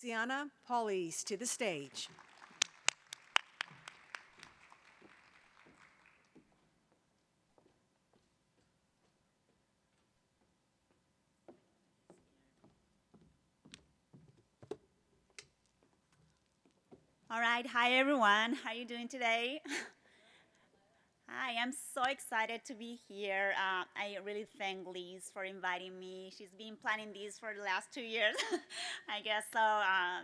Luciana Paulise to the stage. All right, hi everyone. How are you doing today? Hi, I'm so excited to be here. I really thank Liz for inviting me. She's been planning this for the last 2 years, I guess. So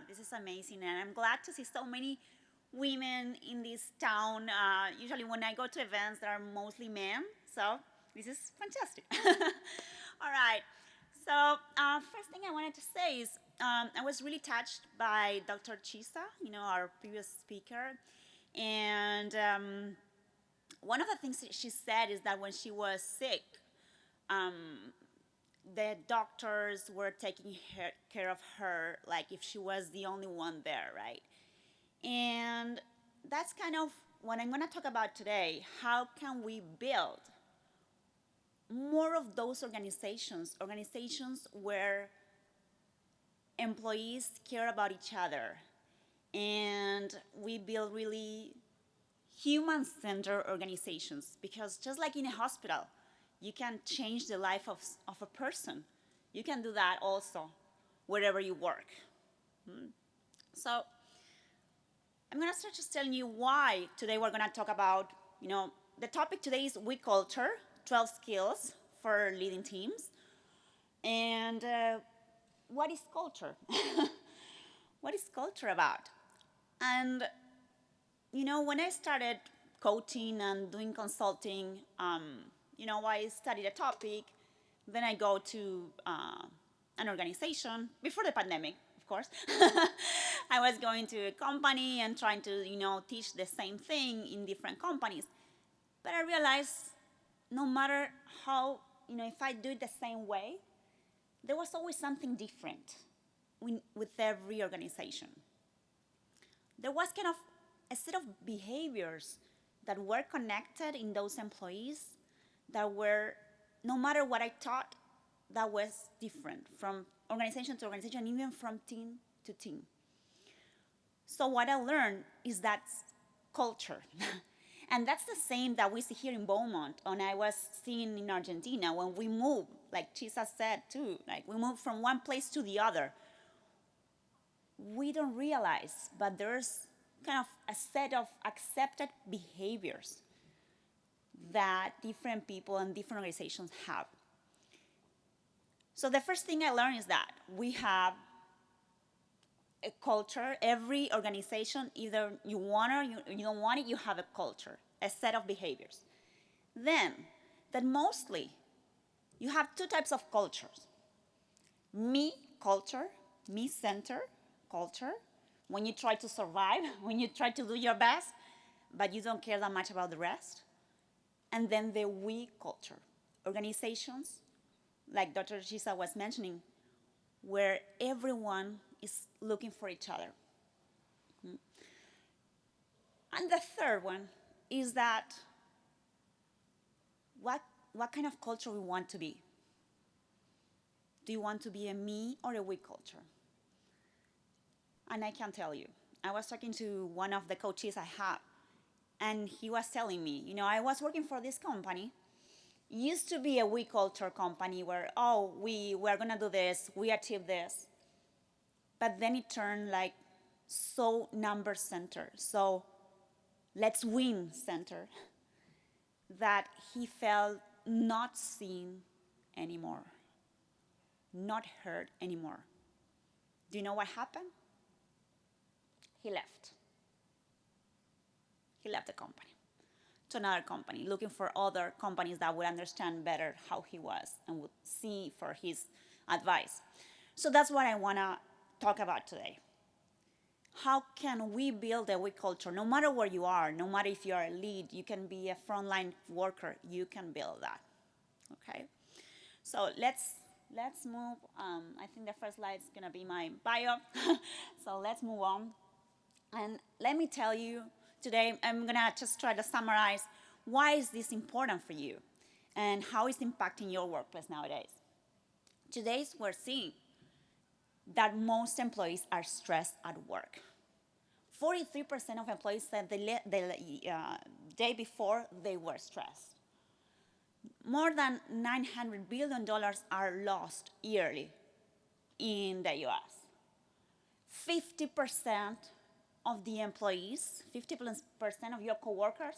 this is amazing, and I'm glad to see so many women in this town. Usually, when I go to events, there are mostly men. So this is fantastic. All right. So first thing I wanted to say is I was really touched by Dr. Chisa, our previous speaker, and one of the things that she said is that when she was sick, um, the doctors were taking care of her like if she was the only one there, right? And that's kind of what I'm going to talk about today. How can we build more of those organizations where employees care about each other and we build really human-centered organizations, because just like in a hospital you can change the life of a person, you can do that also wherever you work. So I'm going to start just telling you why today we're going to talk about, the topic today is we culture, 12 skills for leading teams. And what is culture? What is culture about? And when I started coaching and doing consulting, I studied a topic, then I go to an organization before the pandemic, of course. I was going to a company and trying to, teach the same thing in different companies. But I realized no matter how, if I do it the same way, there was always something different with every organization. There was kind of a set of behaviors that were connected in those employees that were, no matter what I taught, that was different from organization to organization, even from team to team. So what I learned is that culture. And that's the same that we see here in Beaumont, and I was seeing in Argentina when we move, like Chisa said too, like we move from one place to the other. We don't realize, but there's kind of a set of accepted behaviors that different people and different organizations have. So the first thing I learned is that we have a culture. Every organization, either you want or you don't want it, you have a culture, a set of behaviors. Then, that mostly you have two types of cultures. Me culture, me center culture, when you try to survive, when you try to do your best, but you don't care that much about the rest. And then the we culture, organizations, like Dr. Chisa was mentioning, where everyone is looking for each other. And the third one is that what kind of culture we want to be. Do you want to be a me or a we culture? And I can tell you, I was talking to one of the coaches I have, and he was telling me, I was working for this company. It used to be a we culture company where, we're gonna do this, we achieve this. But then it turned like so number center, so let's win center, that he felt not seen anymore, not heard anymore. Do you know what happened? He left. He left the company to another company, looking for other companies that would understand better how he was and would see for his advice. So that's what I want to talk about today. How can we build a we culture? No matter where you are, no matter if you are a lead, you can be a frontline worker, you can build that. Okay? So let's move. I think the first slide is gonna be my bio. So let's move on. And let me tell you today, I'm gonna just try to summarize why is this important for you and how it's impacting your workplace nowadays. Today's we're seeing that most employees are stressed at work. 43% of employees said the day before they were stressed. More than $900 billion are lost yearly in the US. 50% of the employees, 50% of your coworkers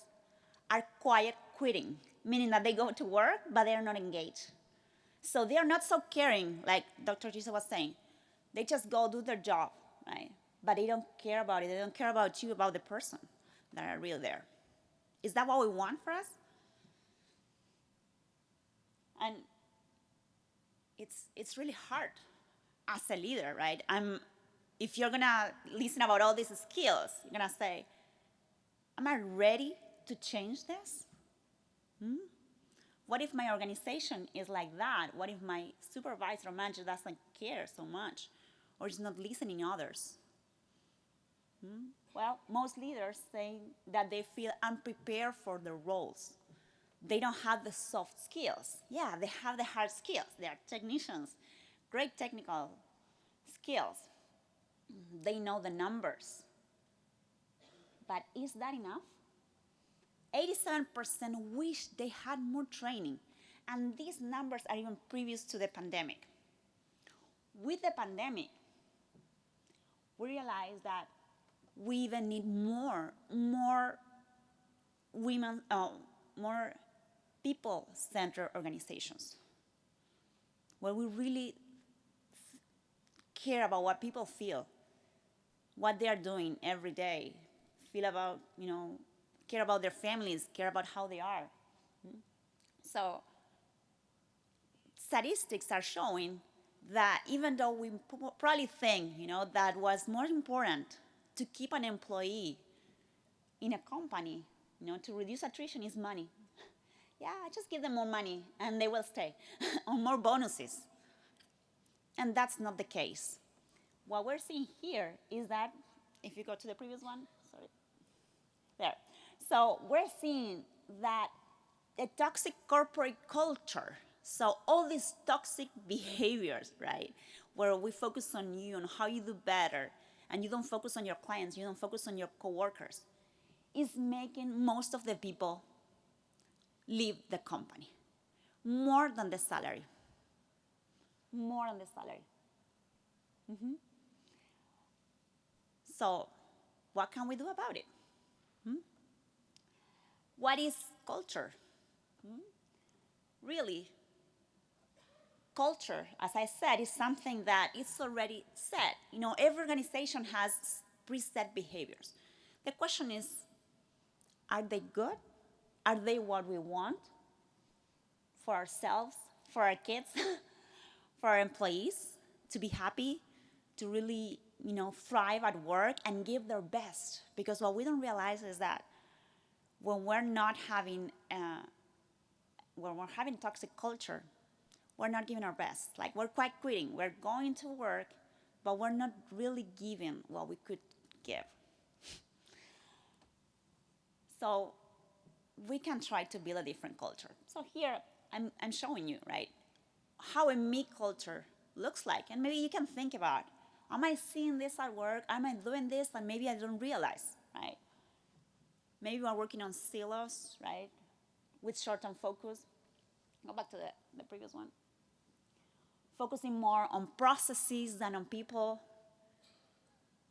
are quiet quitting, meaning that they go to work, but they are not engaged. So they are not so caring, like Dr. Gisa was saying. They just go do their job, right? But they don't care about it. They don't care about you, about the person that are really there. Is that what we want for us? And it's really hard as a leader, right? If you're gonna listen about all these skills, you're gonna say, am I ready to change this? What if my organization is like that? What if my supervisor or manager doesn't care so much or is not listening to others? Well, most leaders say that they feel unprepared for their roles. They don't have the soft skills. Yeah, they have the hard skills. They are technicians, great technical skills. They know the numbers. But is that enough? 87% wish they had more training. And these numbers are even previous to the pandemic. With the pandemic, we realized that we even need more women, more people-centered organizations, where we really care about what people feel, what they are doing every day, feel about, care about their families, care about how they are. So statistics are showing that even though we probably think, that was more important to keep an employee in a company, to reduce attrition is money. Yeah, just give them more money and they will stay, or more bonuses. And that's not the case. What we're seeing here is that, if you go to the previous one, sorry, there. So we're seeing that a toxic corporate culture, so all these toxic behaviors, right, where we focus on you, on how you do better, and you don't focus on your clients, you don't focus on your coworkers, is making most of the people leave the company. More than the salary. More than the salary. So what can we do about it? What is culture? Really, culture, as I said, is something that is already set. Every organization has preset behaviors. The question is, are they good? Are they what we want for ourselves, for our kids, for our employees, to be happy, to really, thrive at work and give their best? Because what we don't realize is that when we're having toxic culture, we're not giving our best. Like, we're quite quitting. We're going to work, but we're not really giving what we could give. So we can try to build a different culture. So here, I'm showing you, right, how a me culture looks like. And maybe you can think about, am I seeing this at work? Am I doing this? And maybe I don't realize, right? Maybe we're working on silos, right, with short-term focus. Go back to the previous one. Focusing more on processes than on people.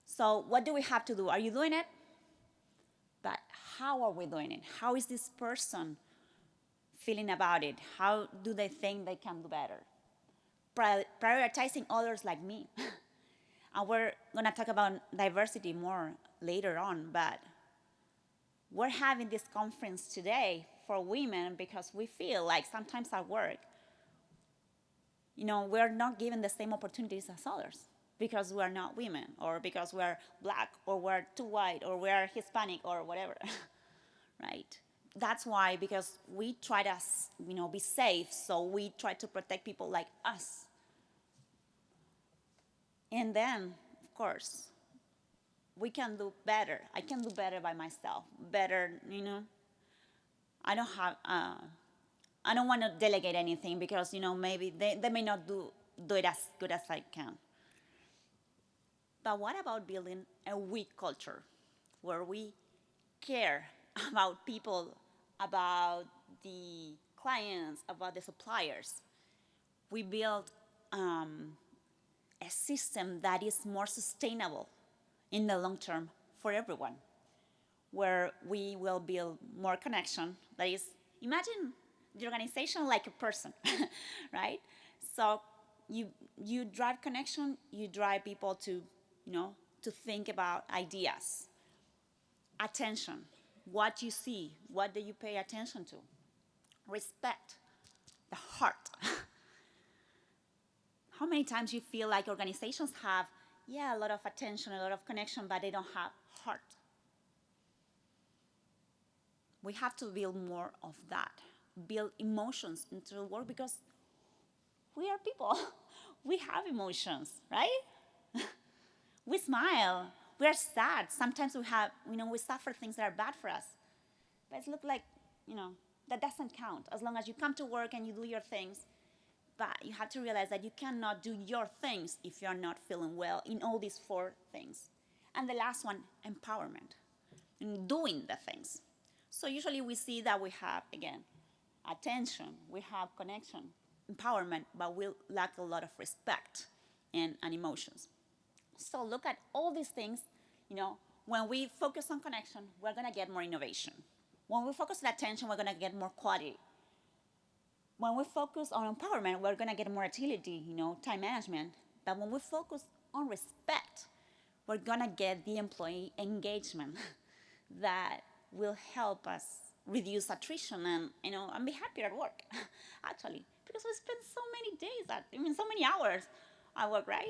So what do we have to do? Are you doing it? But how are we doing it? How is this person feeling about it? How do they think they can do better? Prioritizing others like me. And we're going to talk about diversity more later on, but we're having this conference today for women because we feel like sometimes at work, we're not given the same opportunities as others because we're not women, or because we're black, or we're too white, or we're Hispanic, or whatever, right? That's why, because we try to, be safe, so we try to protect people like us. And then, of course, we can do better. I can do better by myself. Better, I don't want to delegate anything because, maybe they may not do it as good as I can. But what about building a we culture where we care about people, about the clients, about the suppliers? We build a system that is more sustainable in the long term for everyone, where we will build more connection. That is, imagine the organization like a person, right? So you drive connection, you drive people to, to think about ideas, attention, what you see, what do you pay attention to, respect, the heart. How many times you feel like organizations have, yeah, a lot of attention, a lot of connection, but they don't have heart? We have to build more of that, build emotions into the work, because we are people. We have emotions, right? We smile. We are sad. Sometimes we suffer things that are bad for us. But it looks like, that doesn't count as long as you come to work and you do your things. But you have to realize that you cannot do your things if you're not feeling well in all these 4 things. And the last one, empowerment, in doing the things. So usually we see that we have, again, attention, we have connection, empowerment, but we lack a lot of respect and emotions. So look at all these things. When we focus on connection, we're going to get more innovation. When we focus on attention, we're going to get more quality. When we focus on empowerment, we're going to get more agility, time management. But when we focus on respect, we're going to get the employee engagement that will help us reduce attrition and be happier at work, actually. Because we spend so many days, so many hours at work, right?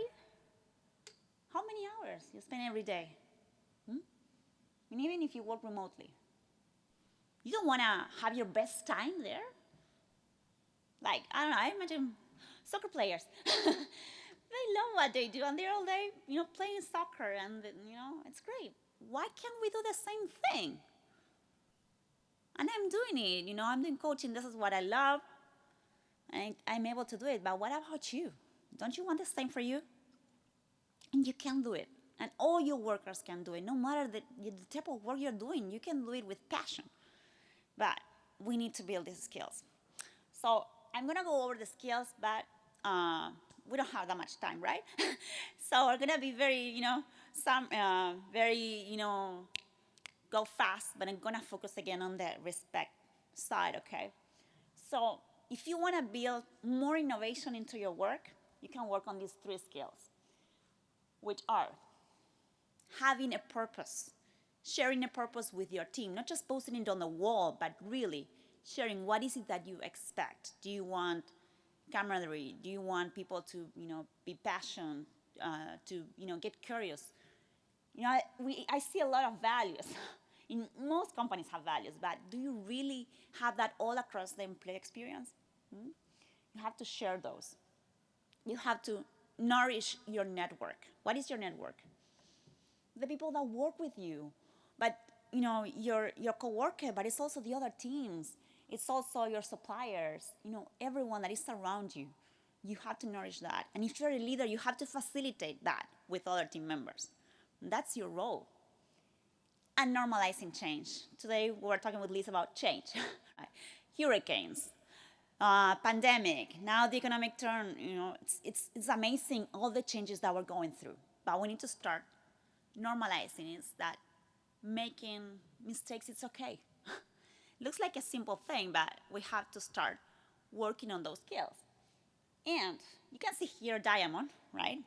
How many hours you spend every day? And even if you work remotely, you don't want to have your best time there. Like, I don't know, I imagine soccer players. They love what they do, and they're all day, playing soccer, and, it's great. Why can't we do the same thing? And I'm doing it, I'm doing coaching, this is what I love, and I'm able to do it. But what about you? Don't you want the same for you? And you can do it. And all your workers can do it. No matter the type of work you're doing, you can do it with passion. But we need to build these skills. So I'm going to go over the skills, but we don't have that much time, right? So we're going to be very, go fast, but I'm going to focus again on the respect side, okay? So if you want to build more innovation into your work, you can work on these 3 skills, which are having a purpose, sharing a purpose with your team, not just posting it on the wall, but really sharing what is it that you expect. Do you want camaraderie? Do you want people to, be passionate, to, get curious? I see a lot of values. In most companies have values, but do you really have that all across the employee experience? You have to share those. You have to nourish your network. What is your network? The people that work with you, but your coworker, but it's also the other teams. It's also your suppliers, everyone that is around you. You have to nourish that. And if you're a leader, you have to facilitate that with other team members. That's your role. And normalizing change. Today, we're talking with Liz about change. Hurricanes, pandemic, now the economic turn, it's amazing all the changes that we're going through. But we need to start normalizing it, that making mistakes, it's okay. Looks like a simple thing, but we have to start working on those skills. And you can see here diamond, right?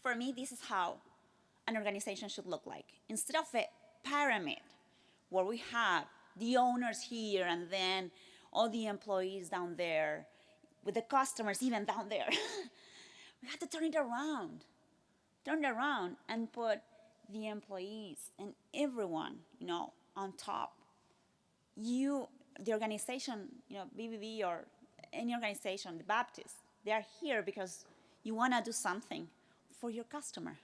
For me, this is how an organization should look like. Instead of a pyramid where we have the owners here and then all the employees down there, with the customers even down there, we have to turn it around and put the employees and everyone, on top. The organization, BBB or any organization, the Baptists, they are here because you want to do something for your customer.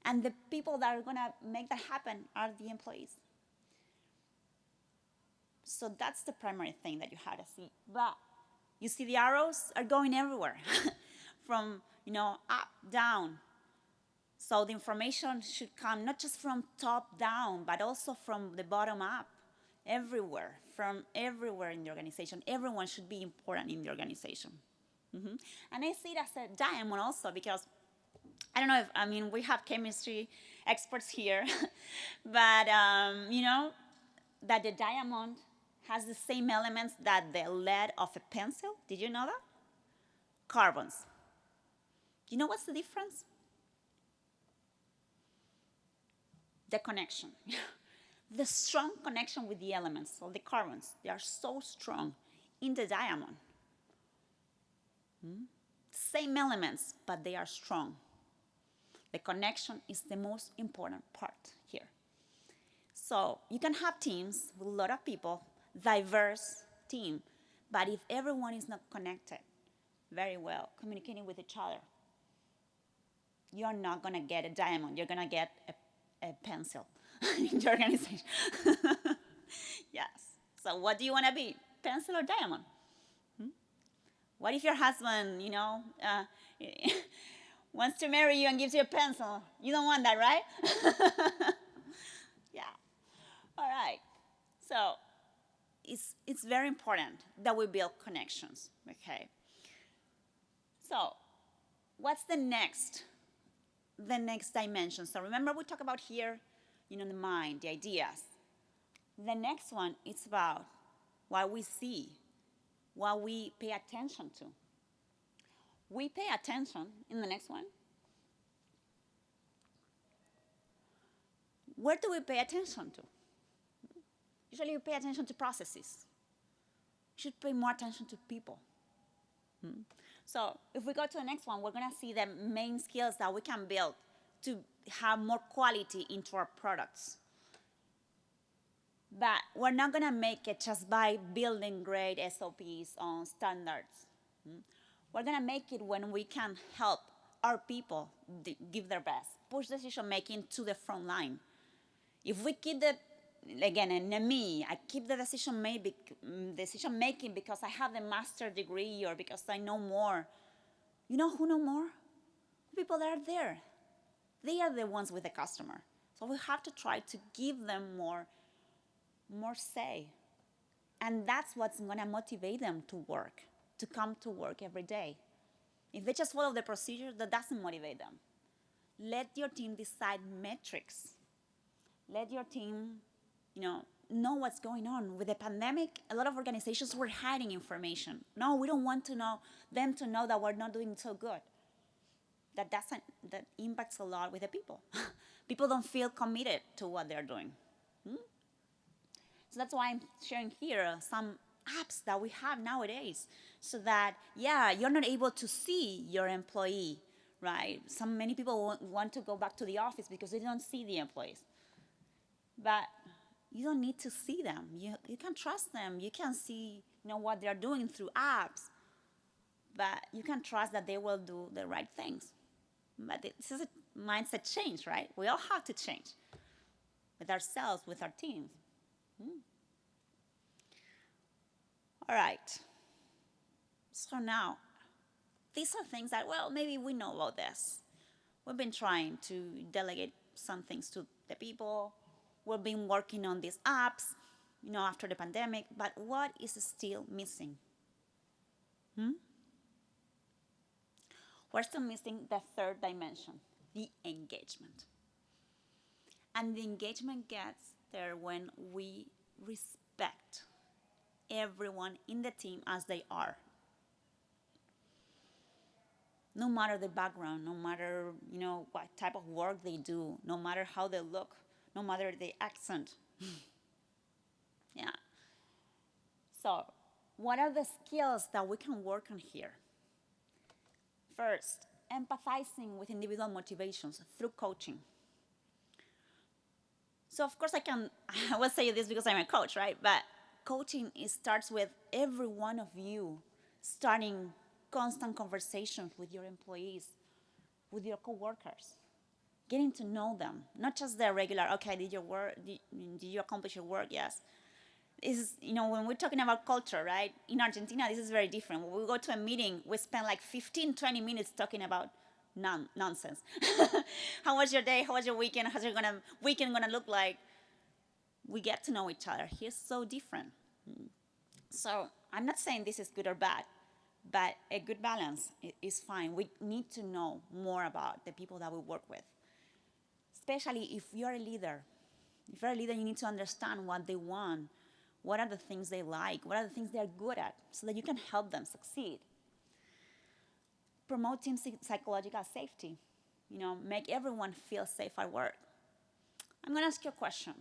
And the people that are going to make that happen are the employees. So that's the primary thing that you have to see. But you see the arrows are going everywhere, from, up, down. So the information should come not just from top down, but also from the bottom up, everywhere, from everywhere in the organization. Everyone should be important in the organization. And I see it as a diamond also because I don't know if, I mean, we have chemistry experts here, but you know that the diamond has the same elements that the lead of a pencil. Did you know that? Carbons. You know what's the difference? The connection. The strong connection with the elements of the carbons. They are so strong in the diamond. Same elements, but they are strong. The connection is the most important part here. So you can have teams with a lot of people, diverse team, but if everyone is not connected very well, communicating with each other, you're not going to get a diamond. You're going to get a pencil in your organization. Yes. So what do you want to be, pencil or diamond? What if your husband, wants to marry you and gives you a pencil? You don't want that, right? Yeah. All right. So it's very important that we build connections, okay? So what's the next dimension? So remember we talked about here, the mind, the ideas. The next one is about what we see, what we pay attention to. We pay attention in the next one. Where do we pay attention to? Usually we pay attention to processes. We should pay more attention to people. So if we go to the next one, we're going to see the main skills that we can build to have more quality into our products. But we're not going to make it just by building great SOPs on standards. We're going to make it when we can help our people give their best, push decision-making to the front line. If we keep I keep the decision-making because I have the master degree or because I know more. You know who know more? The people that are there. They are the ones with the customer. So we have to try to give them more say. And that's what's going to motivate them to work, to come to work every day. If they just follow the procedure, that doesn't motivate them. Let your team decide metrics. Let your team, know what's going on. With the pandemic, a lot of organizations were hiding information. No, we don't want them to know that we're not doing so good. That impacts a lot with the people. People don't feel committed to what they're doing. So that's why I'm sharing here some apps that we have nowadays so that, you're not able to see your employee, right? Many people want to go back to the office because they don't see the employees. But you don't need to see them. You can trust them. You can see what they're doing through apps. But you can trust that they will do the right things. But this is a mindset change, right? We all have to change with ourselves, with our teams. All right. So now, these are things that, maybe we know about this. We've been trying to delegate some things to the people. We've been working on these apps, after the pandemic. But what is still missing? We're still missing the third dimension, the engagement. And the engagement gets there when we respect everyone in the team as they are. No matter the background, no matter, what type of work they do, no matter how they look, no matter the accent. Yeah. So, what are the skills that we can work on here? First, empathizing with individual motivations through coaching. So, of course, I will say this because I'm a coach, right? But coaching starts with every one of you starting constant conversations with your employees, with your coworkers, getting to know them, not just the regular, okay, did you accomplish your work? Yes. When we're talking about culture, right? In Argentina, this is very different. When we go to a meeting, we spend like 15, 20 minutes talking about nonsense. How was your day? How was your weekend? How's your weekend gonna look like? We get to know each other. He's so different. So I'm not saying this is good or bad, but a good balance is fine. We need to know more about the people that we work with, especially if you're a leader. If you're a leader, you need to understand what they want, what are the things they like, what are the things they're good at, so that you can help them succeed. Promoting psychological safety, make everyone feel safe at work. I'm going to ask you a question.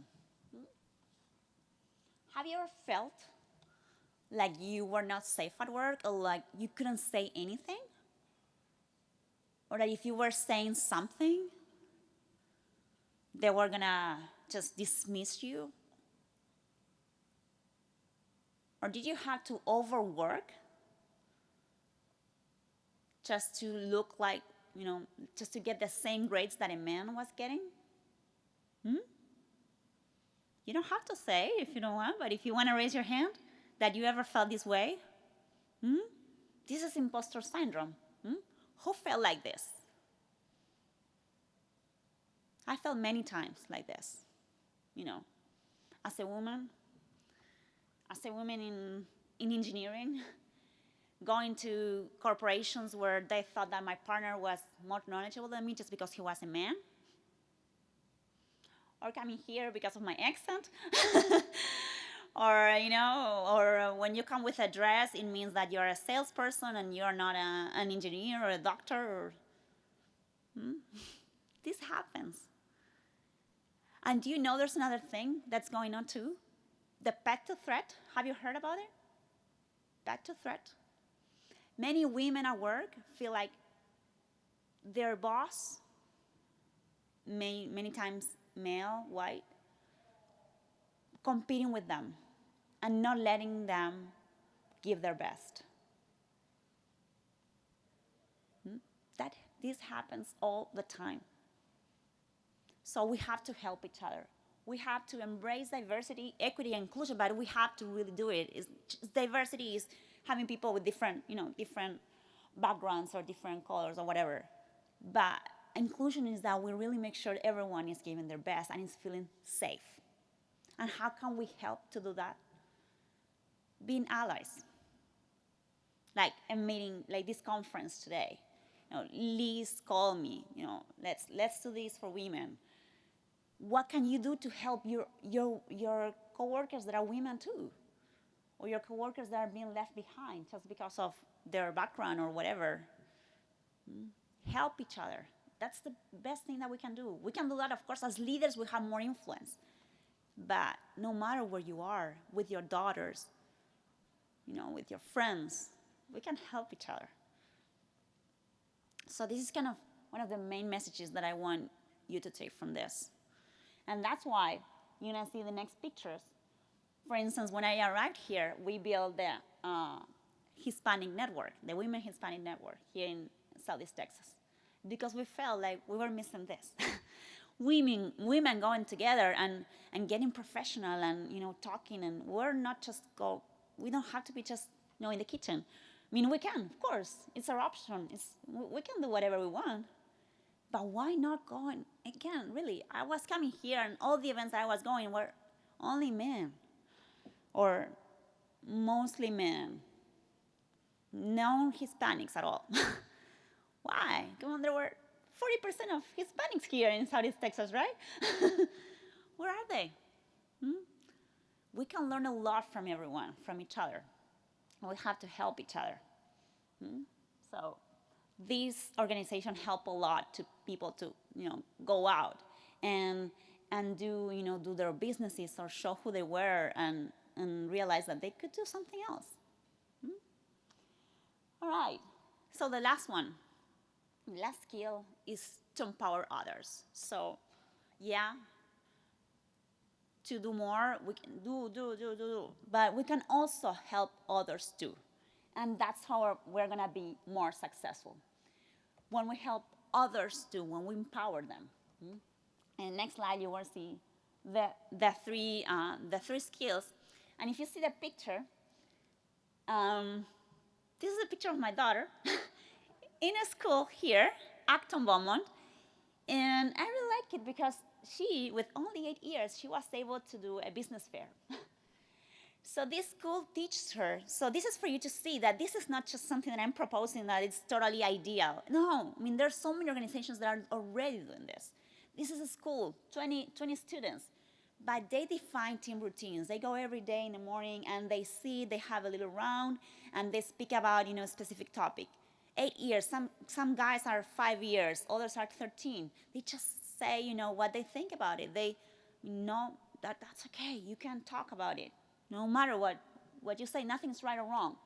Have you ever felt like you were not safe at work, or like you couldn't say anything? Or that if you were saying something, they were going to just dismiss you? Or did you have to overwork just to look like, just to get the same grades that a man was getting? You don't have to say if you don't want, but if you want to raise your hand that you ever felt this way, this is imposter syndrome. Who felt like this? I felt many times like this, as a woman in engineering, going to corporations where they thought that my partner was more knowledgeable than me just because he was a man, or coming here because of my accent, or when you come with a dress, it means that you're a salesperson and you're not an engineer or a doctor. This happens. And do you know there's another thing that's going on too? The pet to threat. Have you heard about it? Pet to threat. Many women at work feel like their boss, many times male, white, competing with them and not letting them give their best. This happens all the time. So we have to help each other. We have to embrace diversity, equity, and inclusion, but we have to really do it. Diversity is having people with different backgrounds or different colors or whatever. But inclusion is that we really make sure everyone is giving their best and is feeling safe. And how can we help to do that? Being allies. Like a meeting, like this conference today. Liz called me, let's do this for women. What can you do to help your coworkers that are women too? Or your coworkers that are being left behind just because of their background or whatever? Help each other. That's the best thing that we can do. We can do that, of course, as leaders we have more influence. But no matter where you are, with your daughters, with your friends, we can help each other. So this is kind of one of the main messages that I want you to take from this. And that's why you're going to see the next pictures. For instance, when I arrived here, we built the Hispanic network, the Women Hispanic Network here in Southeast Texas, because we felt like we were missing this. women going together and getting professional and talking, and we don't have to be just in the kitchen. I mean, we can, of course. It's our option. We can do whatever we want. But why not go? Again, really, I was coming here, and all the events I was going were only men. Or mostly men. No Hispanics at all. Why? Come on, there were 40% of Hispanics here in Southeast Texas, right? Where are they? We can learn a lot from everyone, from each other. We have to help each other. So these organizations help a lot to people to go out and do their businesses or show who they were and realize that they could do something else. All right. So the last skill is to empower others. So to do more, we can do. But we can also help others too. And that's how we're going to be more successful. When we help others too, when we empower them. And next slide, you will see the three skills. And if you see the picture, this is a picture of my daughter in a school here Acton Beaumont. And I really like it because she, with only 8 years, she was able to do a business fair. So this school teaches her. So this is for you to see that this is not just something that I'm proposing that it's totally ideal. No, I mean, there's so many organizations that are already doing this. This is a school, 20 students, but they define team routines. They go every day in the morning and they see, they have a little round and they speak about, a specific topic. 8 years, some guys are 5 years, others are 13. They just say, what they think about it. They know that's okay, you can talk about it. No matter what you say, nothing's right or wrong.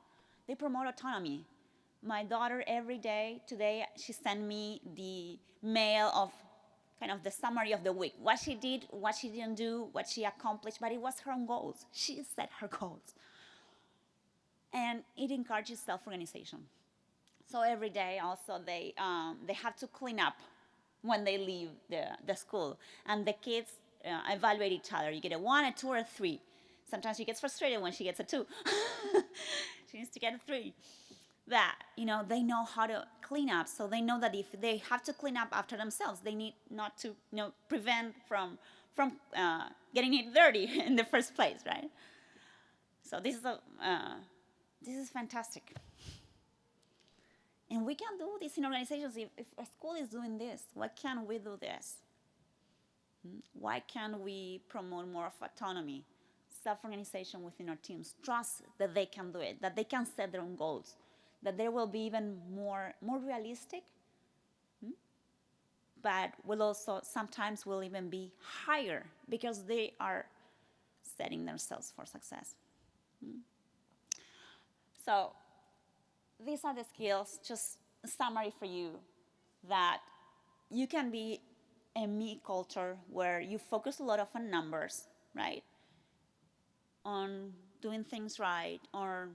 They promote autonomy. My daughter every day, today, she sent me the mail of kind of the summary of the week. What she did, what she didn't do, what she accomplished, but it was her own goals. She set her goals. And it encourages self-organization. So every day also they have to clean up when they leave the school. And the kids evaluate each other. You get a 1, a 2, or a 3. Sometimes she gets frustrated when she gets a 2. She needs to get a 3. That, they know how to clean up. So they know that if they have to clean up after themselves, they need not to prevent from getting it dirty in the first place, right? So this is fantastic. And we can do this in organizations. If a school is doing this, why can't we do this? Why can't we promote more of autonomy, self-organization within our teams, trust that they can do it, that they can set their own goals, that they will be even more realistic, but will also sometimes will even be higher because they are setting themselves for success. So these are the skills, just a summary for you, that you can be a me culture where you focus a lot on numbers, right? On doing things right, or,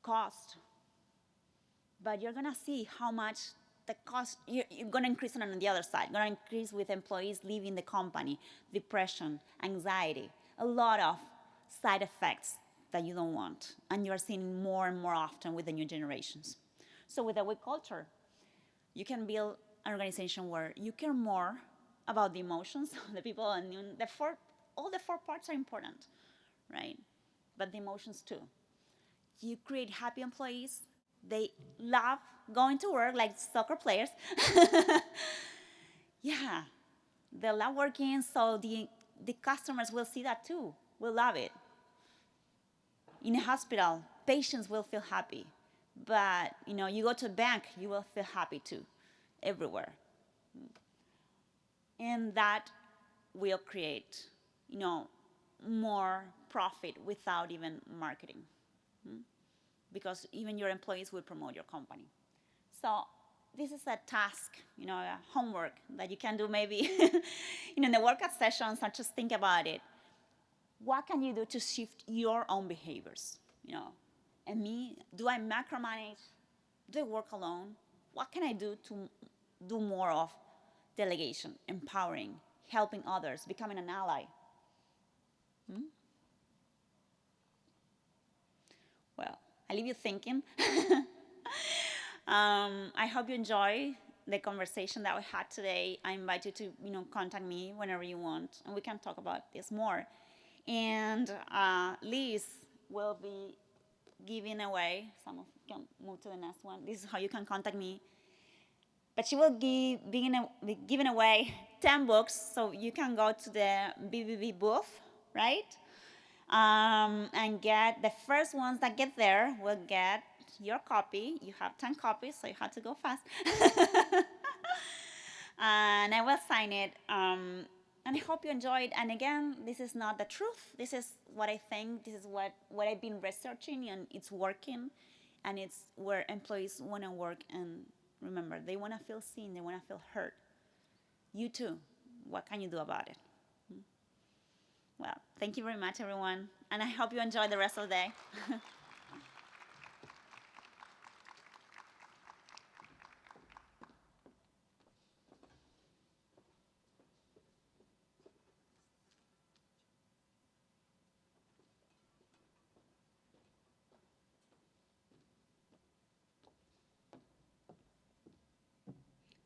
cost. But you're gonna see how much the cost, you're gonna increase it on the other side. Gonna increase with employees leaving the company, depression, anxiety, a lot of side effects that you don't want, and you're seeing more and more often with the new generations. So with a we culture, you can build an organization where you care more about the emotions of the people, and all the 4 parts are important, right? But the emotions too. You create happy employees. They love going to work like soccer players. Yeah, they love working, so the customers will see that too, will love it. In a hospital, patients will feel happy. But, you go to a bank, you will feel happy too, everywhere. And that will create, more profit without even marketing. Because even your employees will promote your company. So this is a task, a homework that you can do maybe in the workout sessions, or just think about it. What can you do to shift your own behaviors? And me, do I macromanage? Do I work alone? What can I do to do more of delegation, empowering, helping others, becoming an ally? Well, I leave you thinking. I hope you enjoy the conversation that we had today. I invite you to, contact me whenever you want, and we can talk about this more. And Liz will be giving away, some of you can move to the next one. This is how you can contact me. But she will be giving away 10 books, so you can go to the BBB booth, right? And get the first ones that get there will get your copy. You have 10 copies, so you have to go fast. And I will sign it. And I hope you enjoyed. And again, this is not the truth. This is what I think. This is what I've been researching, and it's working. And it's where employees want to work. And remember, they want to feel seen. They want to feel heard. You too. What can you do about it? Well, thank you very much, everyone. And I hope you enjoy the rest of the day.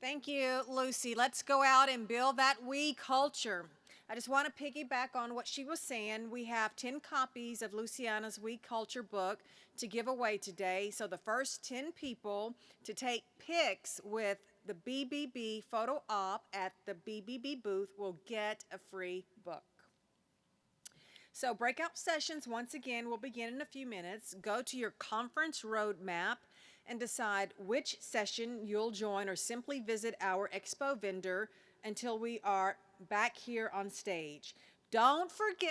Thank you, Lucy. Let's go out and build that we culture. I just want to piggyback on what she was saying. We have 10 copies of Luciana's We Culture book to give away today. So the first 10 people to take pics with the BBB photo op at the BBB booth will get a free book. So breakout sessions, once again, will begin in a few minutes. Go to your conference roadmap and decide which session you'll join, or simply visit our expo vendor until we are back here on stage. Don't forget